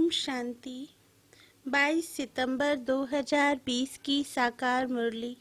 ओम शांति। 22 सितंबर 2020 की साकार मुरली।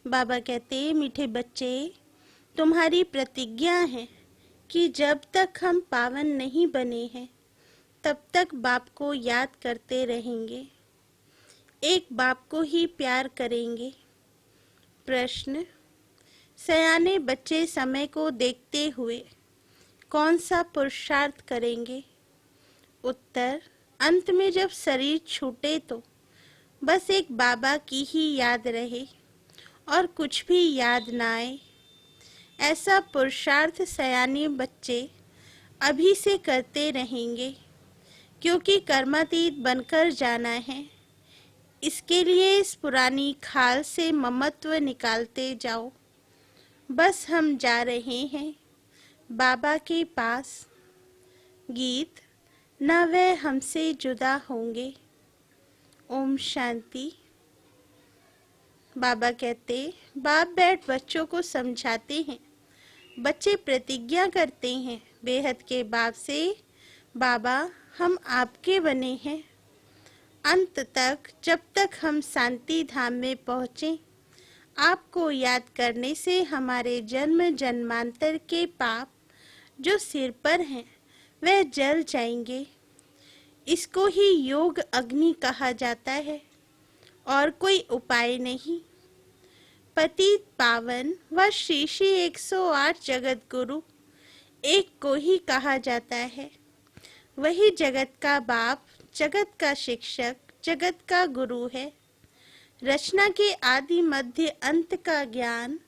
बाबा कहते, मीठे बच्चे, तुम्हारी प्रतिज्ञा है कि जब तक हम पावन नहीं बने हैं तब तक बाप को याद करते रहेंगे, एक बाप को ही प्यार करेंगे। प्रश्न: सयाने बच्चे समय को देखते हुए कौन सा पुरुषार्थ करेंगे? उत्तर: अंत में जब शरीर छूटे तो बस एक बाबा की ही याद रहे और कुछ भी याद ना आए। ऐसा पुरुषार्थ सयाने बच्चे अभी से करते रहेंगे, क्योंकि कर्मातीत बनकर जाना है। इसके लिए इस पुरानी खाल से ममत्व निकालते जाओ। बस हम जा रहे हैं बाबा के पास। गीत: ना वह हमसे जुदा होंगे। ओम शांति। बाबा कहते, बाप बैठ बच्चों को समझाते हैं। बच्चे प्रतिज्ञा करते हैं बेहद के बाप से, बाबा हम आपके बने हैं। अंत तक जब तक हम शांति धाम में पहुँचें, आपको याद करने से हमारे जन्म जन्मांतर के पाप जो सिर पर हैं वह जल जाएंगे। इसको ही योग अग्नि कहा जाता है और कोई उपाय नहीं। पतित पावन व श्री श्री 108 जगत गुरु एक को ही कहा जाता है। वही जगत का बाप, जगत का शिक्षक, जगत का गुरु है। रचना के आदि मध्य अंत का ज्ञान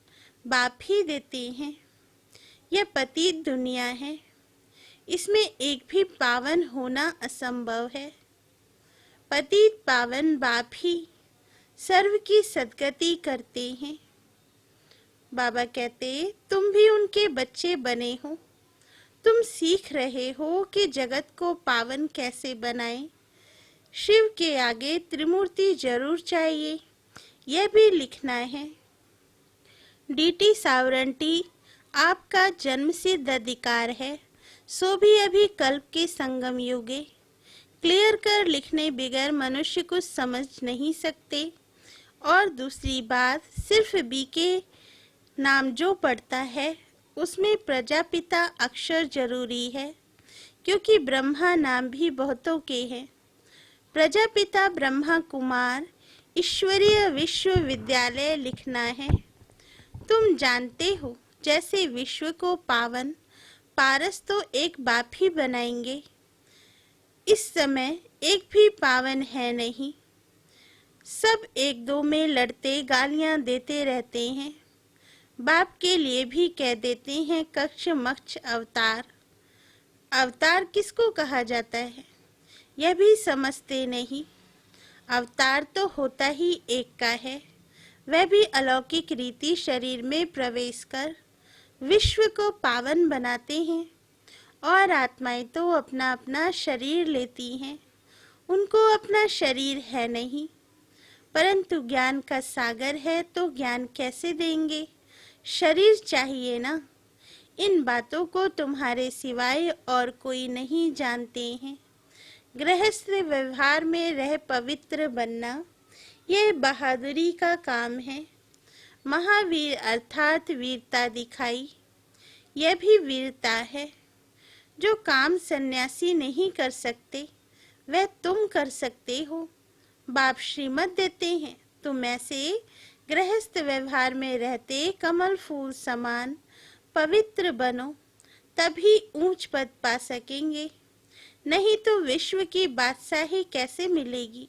बाप ही देते हैं। यह पतित दुनिया है, इसमें एक भी पावन होना असंभव है। पतित पावन बाप ही सर्व की सद्गति करते हैं। बाबा कहते, तुम भी उनके बच्चे बने हो। तुम सीख रहे हो कि जगत को पावन कैसे बनाएं। शिव के आगे त्रिमूर्ति जरूर चाहिए, यह भी लिखना है। डीटी सावरंटी आपका जन्मसिद्ध अधिकार है, सो भी अभी कल्प के संगम युगे। क्लियर कर लिखने बगैर मनुष्य कुछ समझ नहीं सकते। और दूसरी बात, सिर्फ बी के नाम जो पढ़ता है उसमें प्रजापिता अक्षर जरूरी है, क्योंकि ब्रह्मा नाम भी बहुतों के हैं। प्रजापिता ब्रह्मा कुमार ईश्वरीय विश्वविद्यालय लिखना है। तुम जानते हो, जैसे विश्व को पावन पारस तो एक बाप ही बनाएंगे। इस समय एक भी पावन है नहीं, सब एक दो में लड़ते गालियां देते रहते हैं। बाप के लिए भी कह देते हैं कक्ष मक्ष अवतार। अवतार किसको कहा जाता है यह भी समझते नहीं। अवतार तो होता ही एक का है, वह भी अलौकिक रीति शरीर में प्रवेश कर विश्व को पावन बनाते हैं। और आत्माएं तो अपना अपना शरीर लेती हैं, उनको अपना शरीर है नहीं। परंतु ज्ञान का सागर है तो ज्ञान कैसे देंगे? शरीर चाहिए ना। इन बातों को तुम्हारे सिवाय और कोई नहीं जानते हैं। गृहस्थ व्यवहार में रह पवित्र बनना, यह बहादुरी का काम है। महावीर अर्थात वीरता दिखाई, यह भी वीरता है। जो काम सन्यासी नहीं कर सकते वह तुम कर सकते हो। बाप श्रीमत देते हैं, तुम ऐसे गृहस्थ व्यवहार में रहते कमल फूल समान पवित्र बनो, तभी ऊंच पद पा सकेंगे। नहीं तो विश्व की बादशाही कैसे मिलेगी?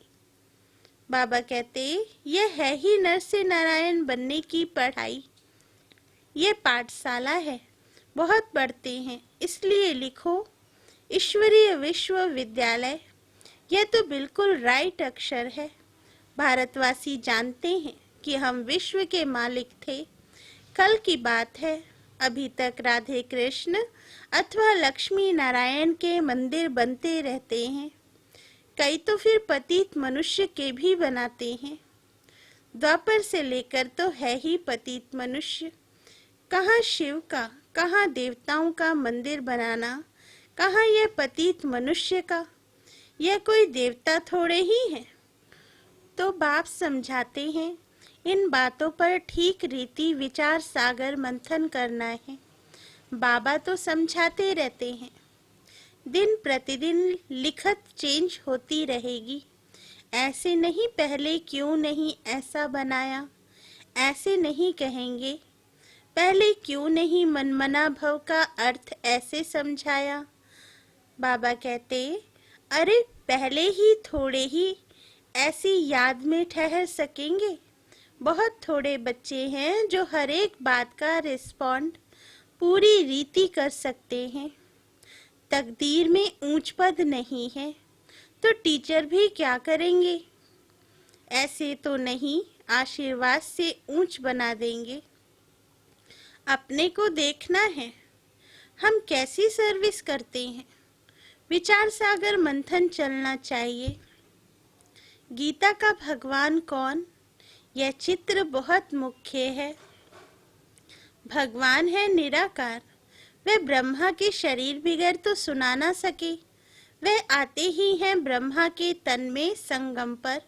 बाबा कहते, यह है ही नर से नारायण बनने की पढ़ाई। ये पाठशाला है, बहुत पढ़ते हैं, इसलिए लिखो ईश्वरीय विश्वविद्यालय। यह तो बिल्कुल राइट अक्षर है। भारतवासी जानते हैं कि हम विश्व के मालिक थे। कल की बात है, अभी तक राधे कृष्ण अथवा लक्ष्मी नारायण के मंदिर बनते रहते हैं। कई तो फिर पतित मनुष्य के भी बनाते हैं। द्वापर से लेकर तो है ही पतित मनुष्य। कहाँ शिव का, कहाँ देवताओं का मंदिर बनाना, कहाँ यह पतित मनुष्य का। यह कोई देवता थोड़े ही है। तो बाप समझाते हैं, इन बातों पर ठीक रीति विचार सागर मंथन करना है। बाबा तो समझाते रहते हैं, दिन प्रतिदिन लिखत चेंज होती रहेगी। ऐसे नहीं, पहले क्यों नहीं ऐसा बनाया, ऐसे नहीं कहेंगे। पहले क्यों नहीं मनमना भव का अर्थ ऐसे समझाया। बाबा कहते, अरे पहले ही थोड़े ही ऐसी याद में ठहर सकेंगे। बहुत थोड़े बच्चे हैं जो हर एक बात का रिस्पॉन्ड पूरी रीति कर सकते हैं। तकदीर में ऊंच पद नहीं है तो टीचर भी क्या करेंगे। ऐसे तो नहीं, आशीर्वाद से ऊंच बना देंगे। अपने को देखना है, हम कैसी सर्विस करते हैं। विचार सागर मंथन चलना चाहिए। गीता का भगवान कौन, यह चित्र बहुत मुख्य है। भगवान है निराकार, वह ब्रह्मा के शरीर बगैर तो सुना ना सके। वह आते ही हैं ब्रह्मा के तन में संगम पर।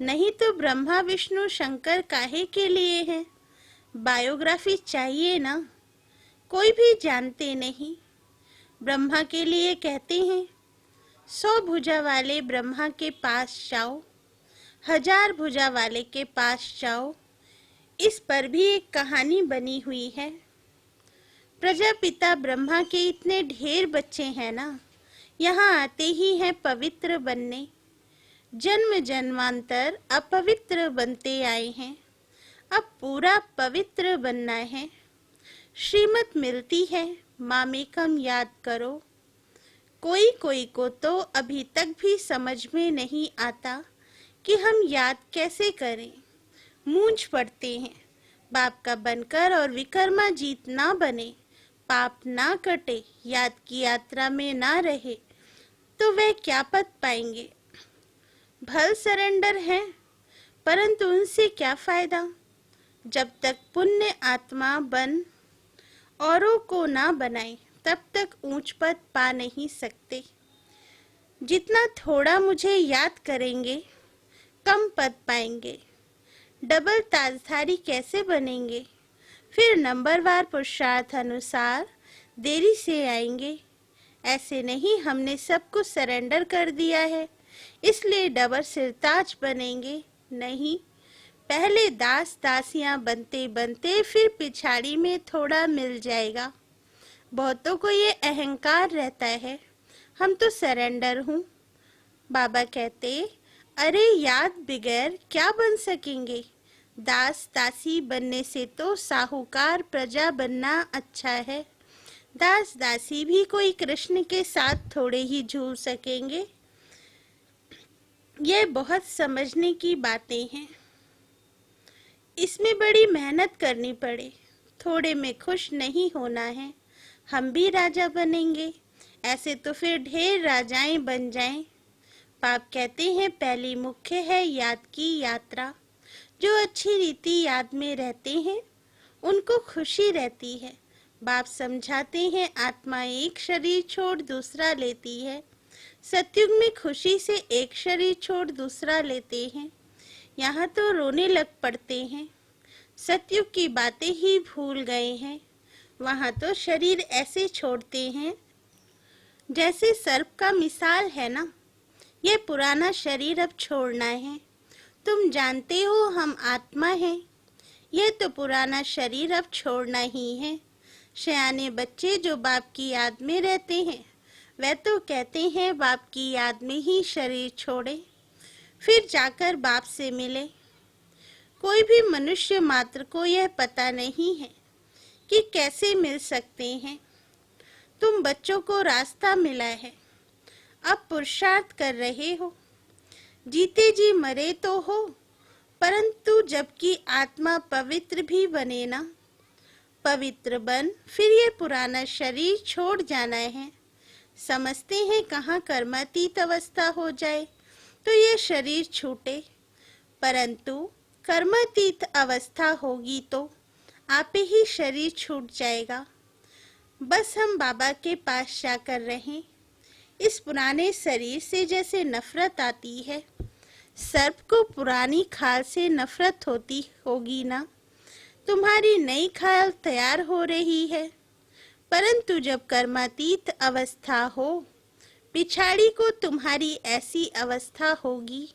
नहीं तो ब्रह्मा विष्णु शंकर काहे के लिए हैं। बायोग्राफी चाहिए ना, कोई भी जानते नहीं। ब्रह्मा के लिए कहते हैं, 100 भुजा वाले ब्रह्मा के पास जाओ, 1000 भुजा वाले के पास जाओ। इस पर भी एक कहानी बनी हुई है। प्रजापिता ब्रह्मा के इतने ढेर बच्चे हैं ना, यहाँ आते ही हैं पवित्र बनने। जन्म जन्मांतर अपवित्र बनते आए हैं, अब पूरा पवित्र बनना है। श्रीमत मिलती है, मामेकम याद करो। कोई कोई को तो अभी तक भी समझ में नहीं आता कि हम याद कैसे करें। मूंझ पड़ते हैं, बाप का बनकर और विकर्मा जीत ना बने, पाप ना कटे, याद की यात्रा में ना रहे तो वे क्या पद पाएंगे। भल सरेंडर हैं, परंतु उनसे क्या फायदा जब तक पुण्य आत्मा बन औरों को ना बनाए, तब तक ऊंच पद पा नहीं सकते। जितना थोड़ा मुझे याद करेंगे, कम पद पाएंगे। डबल ताजधारी कैसे बनेंगे। फिर नंबरवार पुरुषार्थ अनुसार देरी से आएंगे। ऐसे नहीं, हमने सब कुछ सरेंडर कर दिया है इसलिए डबल सिरताज बनेंगे। नहीं, पहले दास दासियां बनते बनते फिर पिछाड़ी में थोड़ा मिल जाएगा। बहुतों को ये अहंकार रहता है, हम तो सरेंडर हूँ। बाबा कहते, अरे याद बगैर क्या बन सकेंगे। दास दासी बनने से तो साहूकार प्रजा बनना अच्छा है। दास दासी भी कोई कृष्ण के साथ थोड़े ही झूल सकेंगे। ये बहुत समझने की बातें हैं। इसमें बड़ी मेहनत करनी पड़े। थोड़े में खुश नहीं होना है। हम भी राजा बनेंगे, ऐसे तो फिर ढेर राजाएं बन जाएं। बाप कहते हैं, पहली मुख्य है याद की यात्रा। जो अच्छी रीति याद में रहते हैं उनको खुशी रहती है। बाप समझाते हैं, आत्मा एक शरीर छोड़ दूसरा लेती है। सतयुग में खुशी से एक शरीर छोड़ दूसरा लेते हैं। यहाँ तो रोने लग पड़ते हैं। सतयुग की बातें ही भूल गए हैं। वहाँ तो शरीर ऐसे छोड़ते हैं जैसे सर्प का मिसाल है ना। ये पुराना शरीर अब छोड़ना है। तुम जानते हो हम आत्मा हैं। ये तो पुराना शरीर अब छोड़ना ही है। शयाने बच्चे जो बाप की याद में रहते हैं, वे तो कहते हैं बाप की याद में ही शरीर छोड़े, फिर जाकर बाप से मिले। कोई भी मनुष्य मात्र को यह पता नहीं है कि कैसे मिल सकते हैं। तुम बच्चों को रास्ता मिला है, अब पुरुषार्थ कर रहे हो। जीते जी मरे तो हो, परंतु जबकि आत्मा पवित्र भी बने ना। पवित्र बन फिर ये पुराना शरीर छोड़ जाना है। समझते हैं कहाँ कर्मातीत अवस्था हो जाए तो ये शरीर छूटे, परंतु कर्मातीत अवस्था होगी तो आप ही शरीर छूट जाएगा। बस हम बाबा के पास जाकर रहें। इस पुराने शरीर से जैसे नफरत आती है, सर्प को पुरानी खाल से नफरत होती होगी ना। तुम्हारी नई खाल तैयार हो रही है, परंतु जब कर्मातीत अवस्था हो, पिछाड़ी को तुम्हारी ऐसी अवस्था होगी।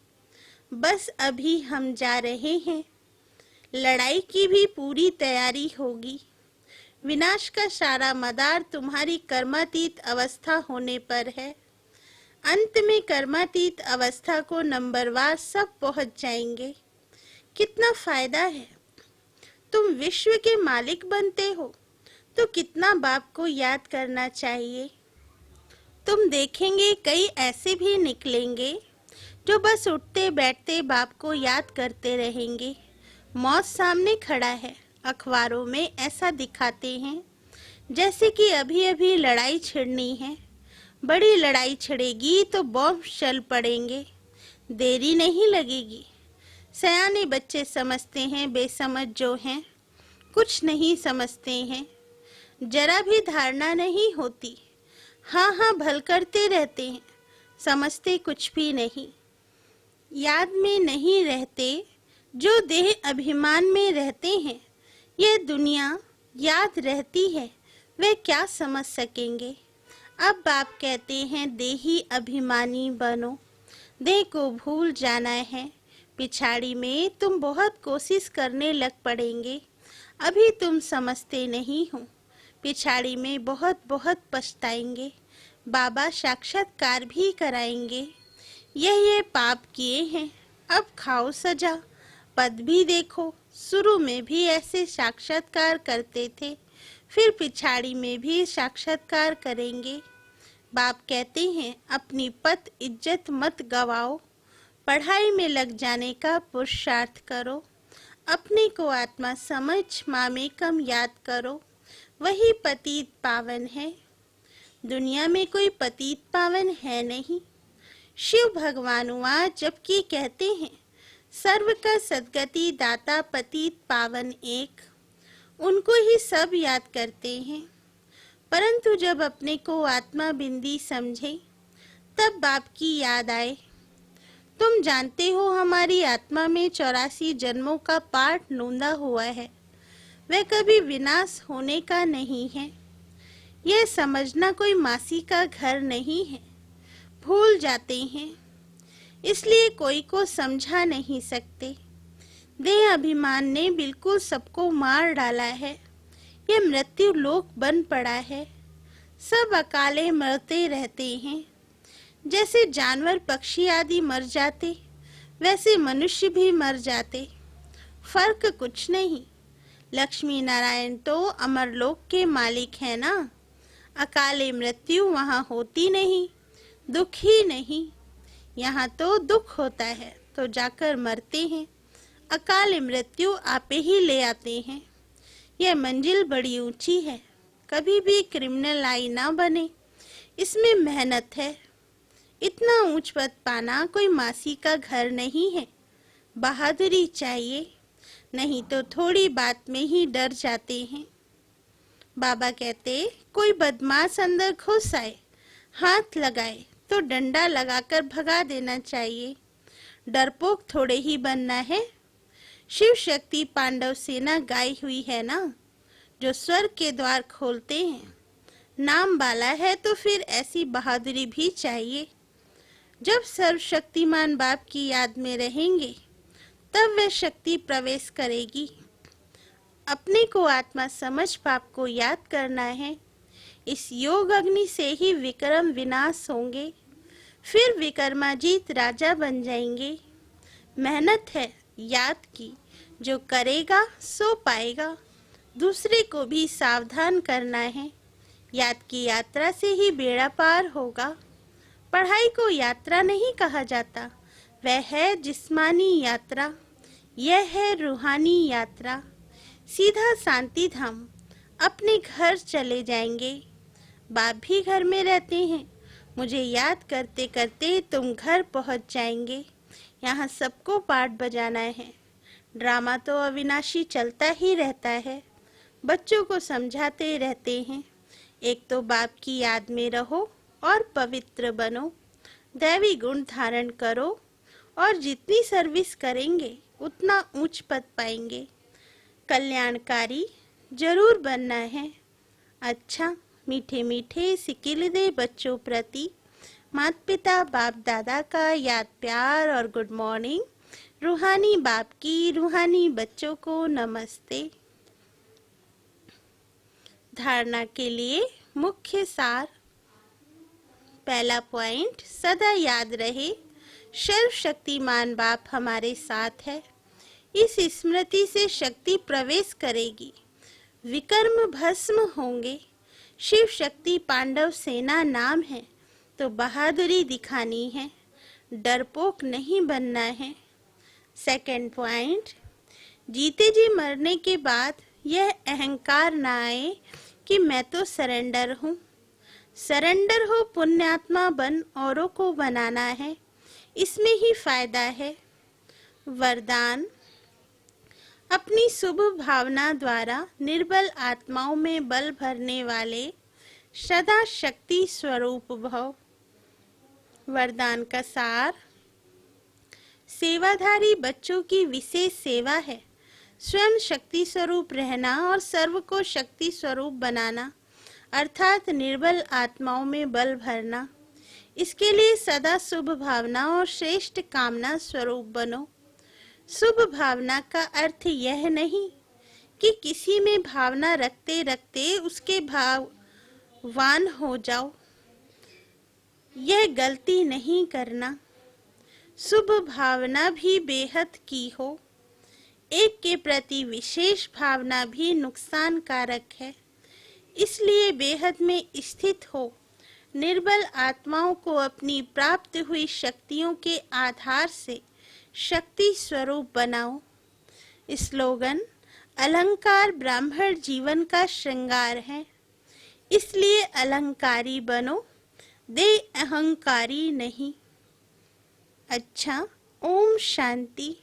बस अभी हम जा रहे हैं, लड़ाई की भी पूरी तैयारी होगी। विनाश का सारा मदार तुम्हारी कर्मातीत अवस्था होने पर है। अंत में कर्मातीत अवस्था को नंबरवार सब पहुंच जाएंगे। कितना फायदा है। तुम विश्व के मालिक बनते हो तो कितना बाप को याद करना चाहिए। तुम देखेंगे कई ऐसे भी निकलेंगे जो बस उठते बैठते बाप को याद करते रहेंगे। मौत सामने खड़ा है, अखबारों में ऐसा दिखाते हैं जैसे कि अभी अभी लड़ाई छिड़नी है। बड़ी लड़ाई छिड़ेगी तो बॉम्ब चल पड़ेंगे, देरी नहीं लगेगी। सयाने बच्चे समझते हैं, बेसमझ जो हैं कुछ नहीं समझते हैं। जरा भी धारणा नहीं होती, हाँ हाँ भल करते रहते हैं, समझते कुछ भी नहीं। याद में नहीं रहते, जो देह अभिमान में रहते हैं। यह दुनिया याद रहती है, वे क्या समझ सकेंगे। अब बाप कहते हैं देही अभिमानी बनो, देह को भूल जाना है। पिछाड़ी में तुम बहुत कोशिश करने लग पड़ेंगे, अभी तुम समझते नहीं हो। पिछाड़ी में बहुत बहुत पछताएंगे, बाबा साक्षात्कार भी कराएंगे। ये पाप किए हैं, अब खाओ सजा। पद भी देखो, शुरू में भी ऐसे साक्षात्कार करते थे, फिर पिछाड़ी में भी साक्षात्कार करेंगे। बाप कहते हैं अपनी पद इज्जत मत गवाओ, पढ़ाई में लग जाने का पुरुषार्थ करो। अपने को आत्मा समझ मामेकम याद करो, वही पतित पावन है। दुनिया में कोई पतित पावन है नहीं। शिव भगवान वहाँ जबकि कहते हैं सर्व का सद्गति दाता पतित पावन एक, उनको ही सब याद करते हैं। परंतु जब अपने को आत्मा बिंदी समझे तब बाप की याद आए। तुम जानते हो हमारी आत्मा में 84 जन्मों का पाठ नोंदा हुआ है, वह कभी विनाश होने का नहीं है। यह समझना कोई मासी का घर नहीं है, भूल जाते हैं, इसलिए कोई को समझा नहीं सकते। देह अभिमान ने बिल्कुल सबको मार डाला है, यह मृत्यु लोक बन पड़ा है। सब अकाले मरते रहते हैं। जैसे जानवर पक्षी आदि मर जाते, वैसे मनुष्य भी मर जाते, फर्क कुछ नहीं। लक्ष्मी नारायण तो अमरलोक के मालिक है ना। अकाले मृत्यु वहाँ होती नहीं, दुख ही नहीं। यहाँ तो दुख होता है तो जाकर मरते हैं, अकाल मृत्यु आपे ही ले आते हैं। यह मंजिल बड़ी ऊंची है, कभी भी क्रिमिनल आई ना बने, इसमें मेहनत है। इतना ऊंच पद पाना कोई मासी का घर नहीं है, बहादुरी चाहिए, नहीं तो थोड़ी बात में ही डर जाते हैं। बाबा कहते कोई बदमाश अंदर घुस आए, हाथ लगाए तो डंडा लगाकर भगा देना चाहिए, डरपोक थोड़े ही बनना है। शिव शक्ति पांडव सेना गाई हुई है ना, जो स्वर्ग के द्वार खोलते हैं। नाम बाला है तो फिर ऐसी बहादुरी भी चाहिए। जब सर्वशक्तिमान बाप की याद में रहेंगे तब वह शक्ति प्रवेश करेगी। अपने को आत्मा समझ बाप को याद करना है। इस योग अग्नि से ही विक्रम विनाश होंगे, फिर विक्रमाजीत राजा बन जाएंगे। मेहनत है याद की, जो करेगा सो पाएगा। दूसरे को भी सावधान करना है, याद की यात्रा से ही बेड़ा पार होगा। पढ़ाई को यात्रा नहीं कहा जाता, वह है जिस्मानी यात्रा, यह है रूहानी यात्रा। सीधा शांति धाम अपने घर चले जाएंगे। बाप भी घर में रहते हैं, मुझे याद करते करते तुम घर पहुंच जाएंगे। यहाँ सबको पाठ बजाना है, ड्रामा तो अविनाशी चलता ही रहता है। बच्चों को समझाते रहते हैं, एक तो बाप की याद में रहो, और पवित्र बनो। दैवी गुण धारण करो और जितनी सर्विस करेंगे उतना उच्च पद पाएंगे। कल्याणकारी जरूर बनना है। अच्छा, मीठे मीठे सिकिलदे बच्चों प्रति माता पिता बाप दादा का याद प्यार और गुड मॉर्निंग। रूहानी बाप की रूहानी बच्चों को नमस्ते। धारणा के लिए मुख्य सार। पहला पॉइंट, सदा याद रहे सर्वशक्तिमान बाप हमारे साथ है। इस स्मृति से शक्ति प्रवेश करेगी, विकर्म भस्म होंगे। शिव शक्ति पांडव सेना नाम है तो बहादुरी दिखानी है, डरपोक नहीं बनना है। सेकंड पॉइंट, जीते जी मरने के बाद यह अहंकार ना आए कि मैं तो सरेंडर हूँ। सरेंडर हो पुण्यात्मा बन औरों को बनाना है, इसमें ही फायदा है। वरदान, अपनी शुभ भावना द्वारा निर्बल आत्माओं में बल भरने वाले सदा शक्ति स्वरूप भव। वरदान का सार, सेवाधारी बच्चों की विशेष सेवा है स्वयं शक्ति स्वरूप रहना और सर्व को शक्ति स्वरूप बनाना, अर्थात निर्बल आत्माओं में बल भरना। इसके लिए सदा शुभ भावना और श्रेष्ठ कामना स्वरूप बनो। शुभ भावना का अर्थ यह नहीं कि किसी में भावना रखते रखते उसके भाववान हो जाओ, यह गलती नहीं करना। शुभ भावना भी बेहद की हो, एक के प्रति विशेष भावना भी नुकसानकारक है, इसलिए बेहद में स्थित हो निर्बल आत्माओं को अपनी प्राप्त हुई शक्तियों के आधार से शक्ति स्वरूप बनाओ। स्लोगन, अलंकार ब्राह्मण जीवन का श्रृंगार है, इसलिए अलंकारी बनो, दे अहंकारी नहीं। अच्छा, ओम शांति।